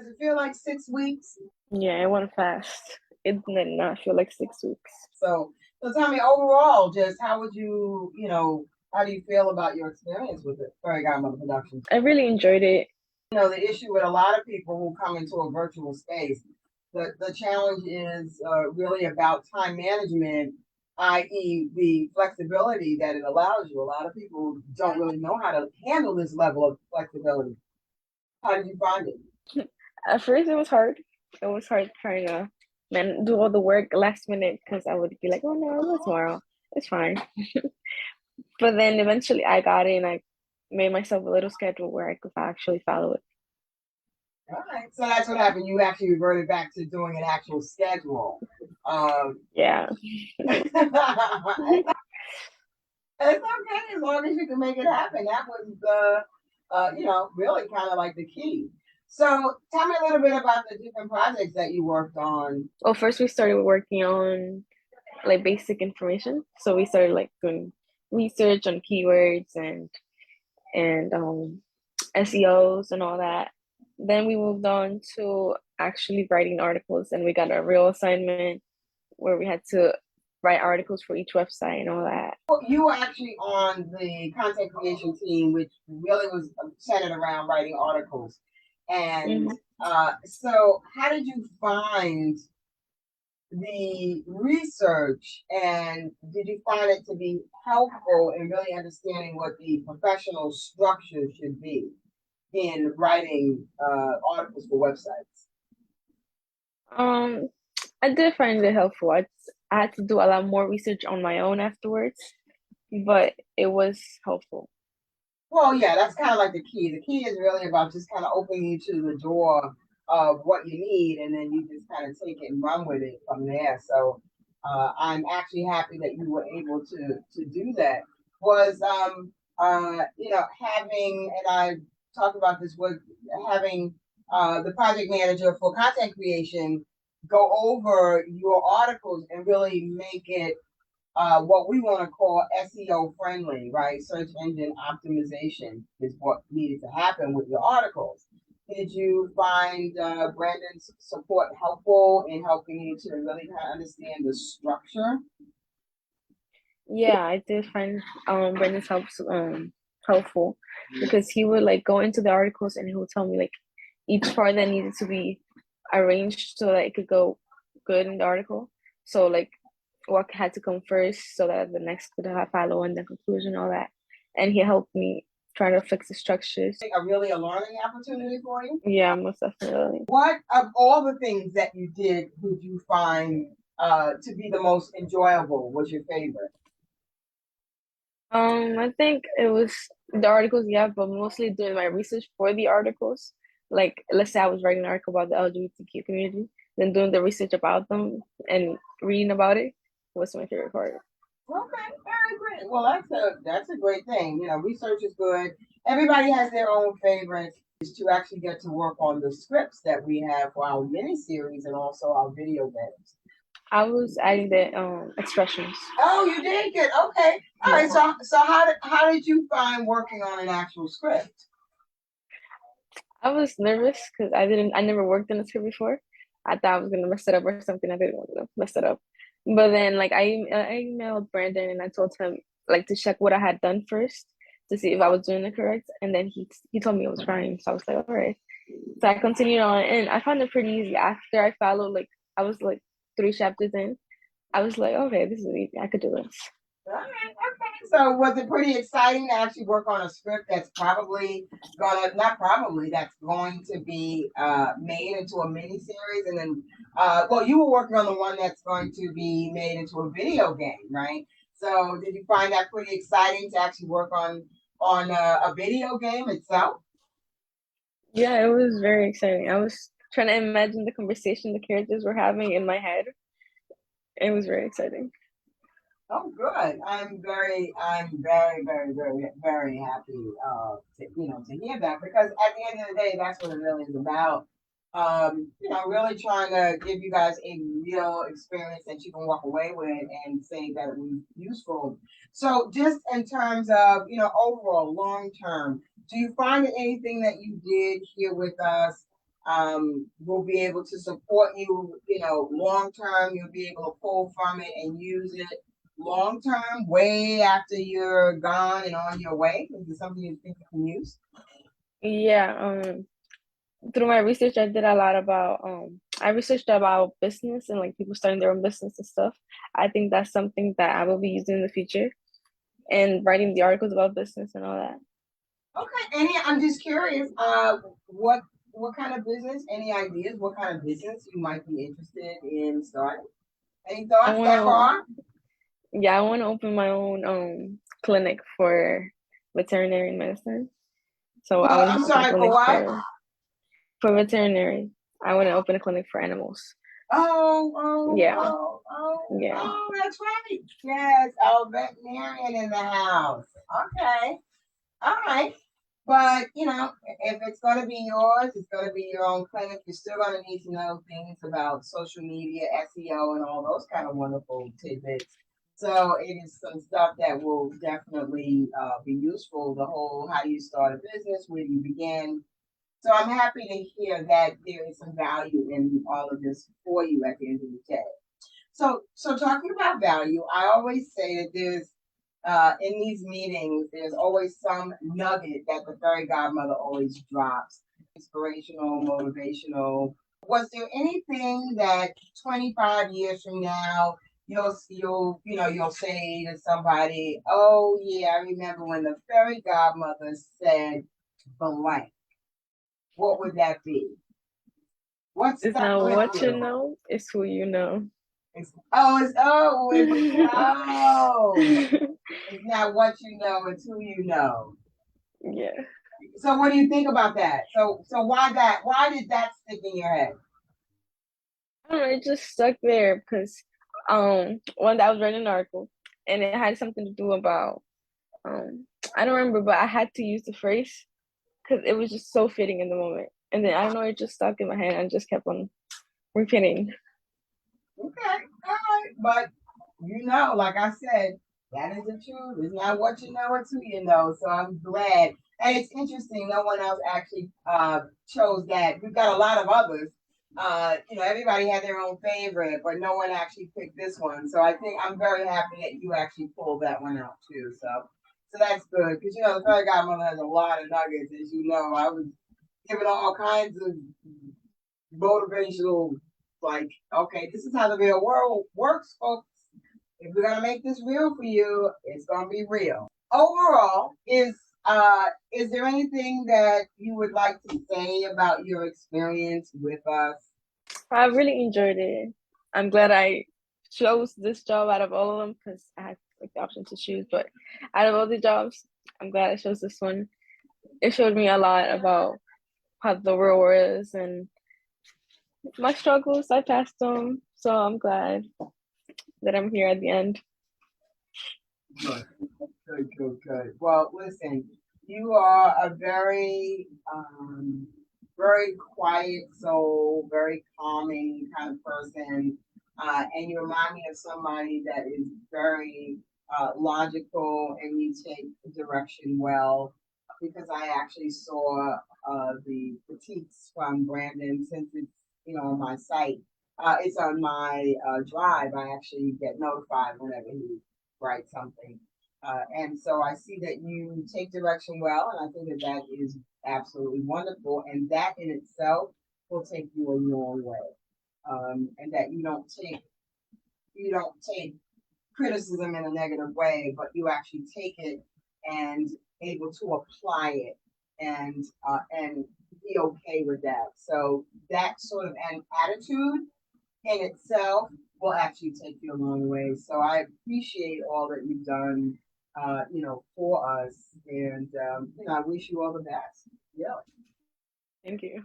Does it feel like 6 weeks? Yeah, it went fast. It did not feel like 6 weeks. So tell me overall, just how would how do you feel about your experience with the Ferry Godmother production? I really enjoyed it. The issue with a lot of people who come into a virtual space, the challenge is really about time management, i.e., the flexibility that it allows you. A lot of people don't really know how to handle this level of flexibility. How did you find it? At first, it was hard. It was hard trying to do all the work last minute because I would be like, oh no, I'll do it tomorrow. It's fine. But then eventually I got it and I made myself a little schedule where I could actually follow it. All right, so that's what happened. You actually reverted back to doing an actual schedule. Yeah. It's okay as long as you can make it happen. That was really kind of like the key. So tell me a little bit about the different projects that you worked on. Well, first we started working on like basic information. So we started like doing research on keywords and SEOs and all that. Then we moved on to actually writing articles, and we got a real assignment where we had to write articles for each website and all that. Well, you were actually on the content creation team, which really was centered around writing articles. And so, how did you find the research, and did you find it to be helpful in really understanding what the professional structure should be in writing articles for websites? Um, I did find it helpful. I had to do a lot more research on my own afterwards, but it was helpful. Well, yeah, that's kind of like the key. The key is really about just kind of opening you to the door of what you need, and then you just kind of take it and run with it from there. So I'm actually happy that you were able to do that. Was having, and I talked about this, with having the project manager for content creation go over your articles and really make it what we want to call SEO friendly, right? Search engine optimization is what needed to happen with your articles. Did you find Brandon's support helpful in helping you to really kind of understand the structure? Yeah, I did find Brendan's helpful because he would like go into the articles and he would tell me like each part that needed to be arranged so that it could go good in the article. So like what had to come first so that the next could have follow and the conclusion, all that. And he helped me trying to fix the structures. Really a learning opportunity for you? Yeah, most definitely. What of all the things that you did would you find to be the most enjoyable? Was your favorite? I think it was the articles, yeah, but mostly doing my research for the articles. Like, let's say I was writing an article about the LGBTQ community, then doing the research about them and reading about it was my favorite part. Okay, very great. Well, that's a great thing. Research is good. Everybody has their own favorites. To actually get to work on the scripts that we have for our mini series and also our video games. I was adding the expressions. Oh, you did good. Okay. All right. So how did you find working on an actual script? I was nervous because I never worked on a script before. I thought I was gonna mess it up or something. I didn't want to mess it up. But then like I emailed Brandon and I told him like to check what I had done first to see if I was doing it correct. And then he told me it was fine. So I was like, all right. So I continued on and I found it pretty easy. After I followed like I was like 3 chapters in, I was like, okay, this is easy. I could do this. All right, okay. So was it pretty exciting to actually work on a script that's that's going to be made into a mini series, and then well, you were working on the one that's going to be made into a video game, right? So did you find that pretty exciting to actually work on a video game itself? Yeah, it was very exciting. I was trying to imagine the conversation the characters were having in my head. It was very exciting. Oh, good. I'm very, very, very, very happy to hear that, because at the end of the day, that's what it really is about. Really trying to give you guys a real experience that you can walk away with and say that it was useful. So, just in terms of overall long term, do you find that anything that you did here with us We'll be able to support you, long term. You'll be able to pull from it and use it long term, way after you're gone and on your way. Is it something you think you can use? Yeah, through my research, I did a lot about I researched about business and like people starting their own business and stuff. I think that's something that I will be using in the future and writing the articles about business and all that. Okay, I'm just curious, what kind of business, any ideas, what kind of business you might be interested in starting? Any I thoughts want that to, far? yeah, I want to open my own clinic for veterinary medicine. So I Well, want to I'm just open a sorry, for clinic what? for veterinary. I want to open a clinic for animals. Oh, oh, Yeah, oh, oh, yeah. oh, that's right. Yes, our veterinarian in the house. Okay. All right. But, if it's going to be yours, it's going to be your own clinic. You're still going to need to know things about social media, SEO, and all those kind of wonderful tidbits. So it is some stuff that will definitely be useful. The whole how do you start a business, where do you begin. So I'm happy to hear that there is some value in all of this for you at the end of the day. So talking about value, I always say that there's in these meetings, there's always some nugget that the fairy godmother always drops. Inspirational, motivational. Was there anything that 25 years from now you'll say to somebody, "Oh yeah, I remember when the fairy godmother said blank." What would that be? What It's stuck not with what you you? know, it's who you know. It's not what you know, it's who you know. Yeah. So what do you think about that? So why that? Why did that stick in your head? I don't know, it just stuck there because one day I was writing an article and it had something to do about I don't remember, but I had to use the phrase because it was just so fitting in the moment. And then I don't know, it just stuck in my head and just kept on repeating. Okay, all right, but like I said, that is the truth. It's not what you know, it's who you know. So I'm glad, and it's interesting. No one else actually chose that. We've got a lot of others. Everybody had their own favorite, but no one actually picked this one. So I think I'm very happy that you actually pulled that one out too. So that's good because the fairy godmother has a lot of nuggets, as you know. I was giving all kinds of motivational, like, okay, this is how the real world works, folks. If we're gonna make this real for you, it's gonna be real. Overall, is there anything that you would like to say about your experience with us? I really enjoyed it. I'm glad I chose this job out of all of them because I had like the option to choose. But out of all the jobs, I'm glad I chose this one. It showed me a lot about how the real world is and my struggles. I passed them, so I'm glad that I'm here at the end. Good, good, good, good. Well, listen, you are a very quiet soul, very calming kind of person, and you remind me of somebody that is very logical and you take direction well. Because I actually saw the critiques from Brandon since it's on my site. It's on my drive. I actually get notified whenever he write something. And so I see that you take direction well, and I think that that is absolutely wonderful. And that in itself will take you a long way. And that you don't take criticism in a negative way, but you actually take it and able to apply it and be okay with that. So that sort of an attitude in itself will actually take you a long way. So I appreciate all that you've done, for us, and I wish you all the best. Yeah. Thank you.